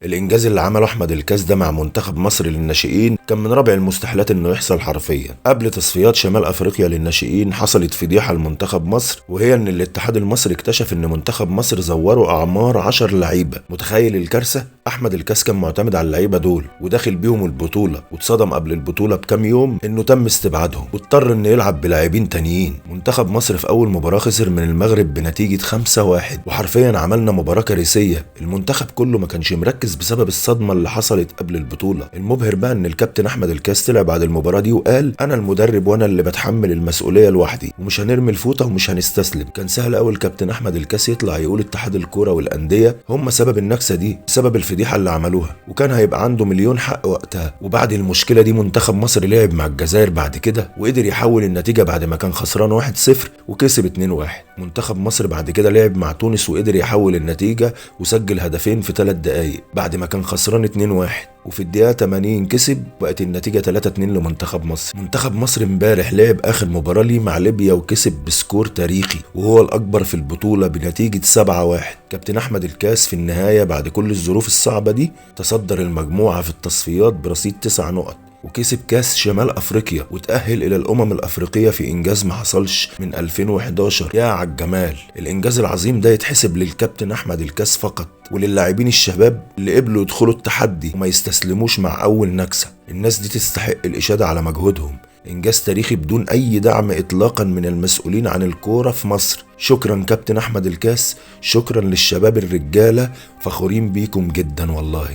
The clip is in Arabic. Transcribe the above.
الانجاز اللي عمله احمد الكاس ده مع منتخب مصر للناشئين كان من رابع المستحيلات انه يحصل حرفيا. قبل تصفيات شمال افريقيا للناشئين حصلت فضيحه لمنتخب مصر، وهي ان الاتحاد المصري اكتشف ان منتخب مصر زوروا اعمار 10 لعيبه. متخيل الكارثه؟ احمد الكاس كان معتمد على اللعيبه دول وداخل بيهم البطوله، واتصدم قبل البطوله بكام يوم انه تم استبعادهم واضطر انه يلعب بلاعبين تانيين. منتخب مصر في اول مباراه خسر من المغرب بنتيجه 5-1، وحرفيا عملنا مباراه كارثيه. المنتخب كله ما كانش مركز بسبب الصدمه اللي حصلت قبل البطوله. المبهر بقى ان الكابتن احمد الكاس طلع بعد المباراه دي وقال انا المدرب وانا اللي بتحمل المسؤوليه لوحدي، ومش هنرمي الفوطه ومش هنستسلم. كان سهل قوي الكابتن احمد الكاس يطلع يقول اتحاد الكوره والانديه هم سبب النكسه دي، سبب الفضيحه اللي عملوها، وكان هيبقى عنده مليون حق وقتها. وبعد المشكله دي منتخب مصر لعب مع الجزائر بعد كده وقدر يحول النتيجه بعد ما كان خسران 1-0 وكسب 2-1. منتخب مصر بعد كده لعب مع تونس وقدر يحول النتيجه وسجل هدفين في 3 دقائق بعد ما كان خسران 2-1، وفي الدقيقة 80 كسب، بقت النتيجة 3-2 لمنتخب مصر. منتخب مصر امبارح لعب آخر مباراة ليه مع ليبيا وكسب بسكور تاريخي وهو الأكبر في البطولة بنتيجة 7-1. كابتن أحمد الكاس في النهاية بعد كل الظروف الصعبة دي تصدر المجموعة في التصفيات برصيد 9 نقط، وكسب كاس شمال افريقيا وتأهل الى الامم الافريقية في انجاز ما حصلش من 2011. يا عالجمال! الانجاز العظيم ده يتحسب للكابتن احمد الكاس فقط وللاعبين الشباب اللي قبلوا يدخلوا التحدي وما يستسلموش مع اول نكسة. الناس دي تستحق الاشادة على مجهودهم. انجاز تاريخي بدون اي دعم اطلاقا من المسؤولين عن الكورة في مصر. شكرا كابتن احمد الكاس، شكرا للشباب الرجالة، فخورين بيكم جدا والله.